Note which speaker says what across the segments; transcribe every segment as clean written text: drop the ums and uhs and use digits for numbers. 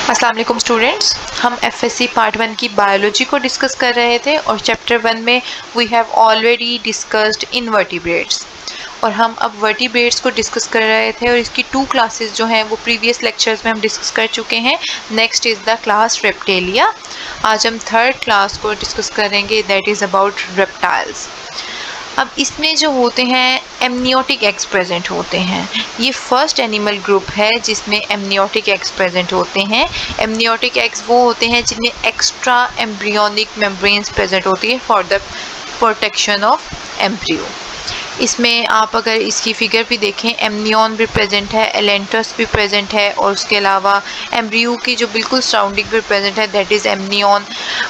Speaker 1: अस्सलाम वालेकुम स्टूडेंट्स, हम एफएससी पार्ट 1 की बायोलॉजी को डिस्कस कर रहे थे और चैप्टर 1 में we have already discussed invertebrates और हम अब वर्टिब्रेट्स को डिस्कस कर रहे थे और इसकी 2 क्लासेस जो हैं वो प्रीवियस लेक्चर्स में हम डिस्कस कर चुके हैं। Next is the class Reptilia. आज हम थर्ड क्लास को डिस्कस करेंगे, दैट इज़ अबाउट रेप्टाइल्स। अब इसमें जो होते हैं एमनियोटिक एग्स प्रेजेंट होते हैं। ये फर्स्ट एनिमल ग्रुप है जिसमें एमनियोटिक एग्स प्रेजेंट होते हैं। एमनियोटिक एग्स वो होते हैं जिनमें एक्स्ट्रा एम्ब्रियोनिक मेम्ब्रेन्स प्रेजेंट होती है for the protection of embryo. इसमें आप अगर इसकी फिगर भी देखें, एमनियन भी प्रेजेंट है, एलेंट्रस भी प्रेजेंट है और उसके अलावा एम्ब्रियो की जो बिल्कुल सराउंडिंग भी प्रेजेंट है, दैट इज़ एमनियन।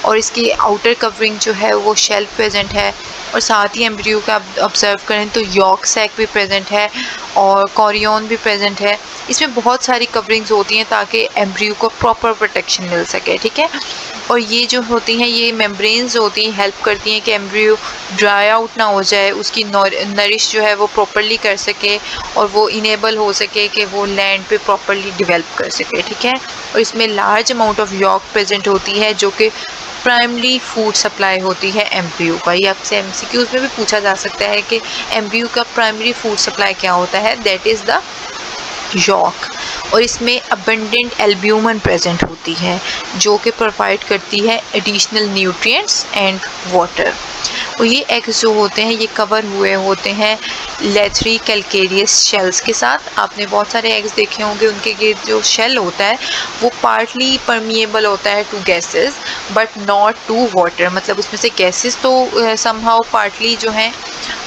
Speaker 1: और इसकी आउटर कवरिंग जो है वो शेल प्रेजेंट है और साथ ही एम्ब्रियो का आप ऑब्जर्व करें तो यॉक सैक भी प्रेजेंट है और कॉरियन भी प्रेजेंट है। इसमें बहुत सारी कवरिंग्स होती हैं ताकि एम्ब्रियो को प्रॉपर प्रोटेक्शन मिल सके, ठीक है। और ये जो होती हैं, ये मेम्ब्रेन्स होती हैं, हेल्प करती हैं कि एम्ब्रियो ड्राई आउट ना हो जाए, उसकी नरिश जो है वो प्रॉपरली कर सके और वो इनेबल हो सके कि वो लैंड पे प्रॉपरली डेवलप कर सके, ठीक है। और इसमें large amount of York present होती है जो कि प्राइमरी फूड सप्लाई होती है एम्ब्रियो का। ये आपसे एमसीक्यूज में भी पूछा जा सकता है कि एम्ब्रियो का प्राइमरी फूड सप्लाई क्या होता है, दैट इज़ द यॉक। और इसमें अबंडेंट एल्ब्यूमिन प्रेजेंट होती है जो कि प्रोवाइड करती है एडिशनल न्यूट्रिएंट्स एंड वाटर। और ये एग्स जो होते हैं ये कवर हुए होते हैं लेथरी कैलकेरियस शेल्स के साथ। आपने बहुत सारे एग्स देखे होंगे, उनके ये जो शेल होता है वो पार्टली परमिएबल होता है to gases but not to water. मतलब उसमें से गैसेस तो समहाउ पार्टली जो हैं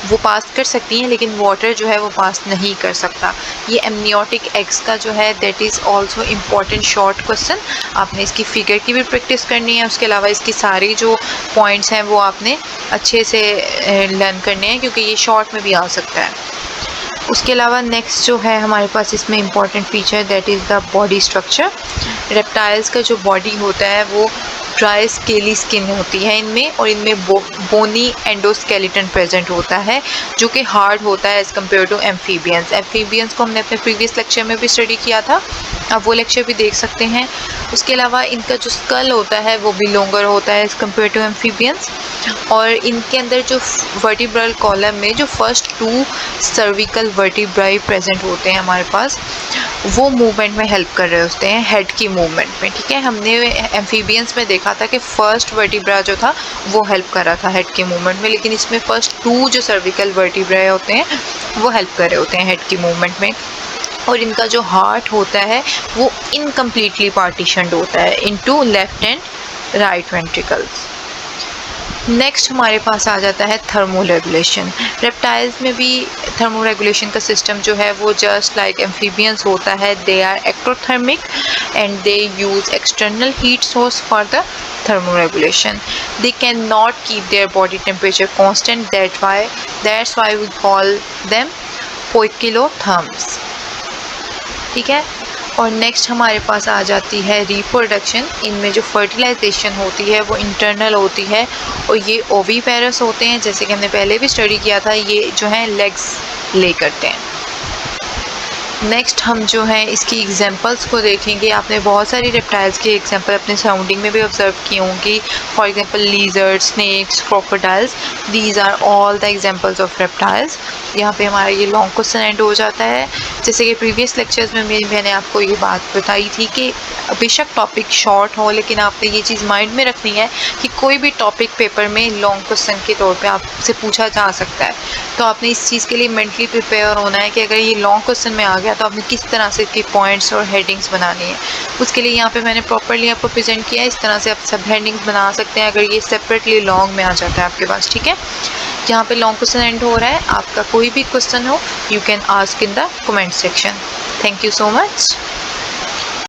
Speaker 1: वो पास कर सकती हैं लेकिन वाटर जो है वो पास नहीं कर सकता। ये एमनियोटिक एग्स का जो है that is also important short question. आपने इसकी फिगर की भी प्रैक्टिस करनी है, उसके अलावा इसकी सारी जो पॉइंट्स हैं वो आपने अच्छे से लर्न करने हैं क्योंकि ये शॉर्ट में भी आ सकता है। उसके अलावा नेक्स्ट जो है हमारे पास इसमें important feature that is the body structure. Reptiles का जो बॉडी होता है वो ड्राई स्केली स्किन होती है इनमें और इनमें बोनी एंडोस्केलेटन प्रेजेंट होता है जो कि हार्ड होता है as compare to amphibians. Amphibians को हमने अपने प्रीवियस लेक्चर में भी स्टडी किया था, आप वो लेक्चर भी देख सकते हैं। उसके अलावा इनका जो स्कल होता है वो भी लॉन्गर होता है एज़ कम्पेयर टू एम्फीबियंस। और इनके अंदर जो वर्टिब्रल कॉलम में जो फर्स्ट 2 सर्विकल वर्टिब्राई प्रेजेंट होते हैं हमारे पास, वो मूवमेंट में हेल्प कर रहे होते हैं हेड की मूवमेंट में, ठीक है। हमने एम्फीबियंस में देखा था कि फर्स्ट वर्टिब्रा जो था वो हेल्प कर रहा था हेड के मूवमेंट में, लेकिन इसमें फर्स्ट 2 जो सर्विकल वर्टिब्राई होते हैं वो हेल्प कर रहे होते हैं हेड की मूवमेंट में। और इनका जो हार्ट होता है वो इनकम्प्लीटली पार्टीशनड होता है into left and right ventricles. Next हमारे पास आ जाता है थर्मो रेगुलेशन। रेप्टाइल्स में भी थर्मो रेगुलेशन का सिस्टम जो है वो जस्ट लाइक एम्फीबियंस होता है। They are ectothermic and they use external heat source for the thermoregulation. They can not keep their body temperature constant, that's why we call them poikilotherms, ठीक है। और next हमारे पास आ जाती है reproduction. इनमें जो फर्टिलाइजेशन होती है वो इंटरनल होती है और ये ओवीपेरस होते हैं, जैसे कि हमने पहले भी स्टडी किया था। ये जो हैं लेग्स ले करते हैं। नेक्स्ट हम जो है इसकी एग्जांपल्स को देखेंगे। आपने बहुत सारी रेप्टाइल्स की एग्जांपल अपने सराउंडिंग में भी ऑब्जर्व की होंगी। For example lizard, snakes, crocodiles, these are all the examples of reptiles. यहाँ पे हमारा ये लॉन्ग क्वेश्चन एंड हो जाता है। जैसे कि प्रीवियस लेक्चर्स में मैंने आपको ये बात बताई थी कि बेशक टॉपिक शॉर्ट हो लेकिन आपने ये चीज़ माइंड में रखनी है कि कोई भी टॉपिक पेपर में लॉन्ग क्वेश्चन के तौर पे आपसे पूछा जा सकता है। तो आपने इस चीज़ के लिए मेंटली प्रिपेयर होना है कि अगर ये लॉन्ग क्वेश्चन में आ गया तो आपने किस तरह से इसकी पॉइंट्स और हेडिंग्स बनानी है। उसके लिए यहाँ पे मैंने प्रॉपरली आपको प्रेजेंट किया है। इस तरह से आप सब हेडिंग्स बना सकते हैं अगर ये सेपरेटली लॉन्ग में आ जाता है आपके पास, ठीक है। जहाँ पे लॉन्ग क्वेश्चन एंड हो रहा है, आपका कोई भी क्वेश्चन हो you can ask in the comment section. Thank you so much.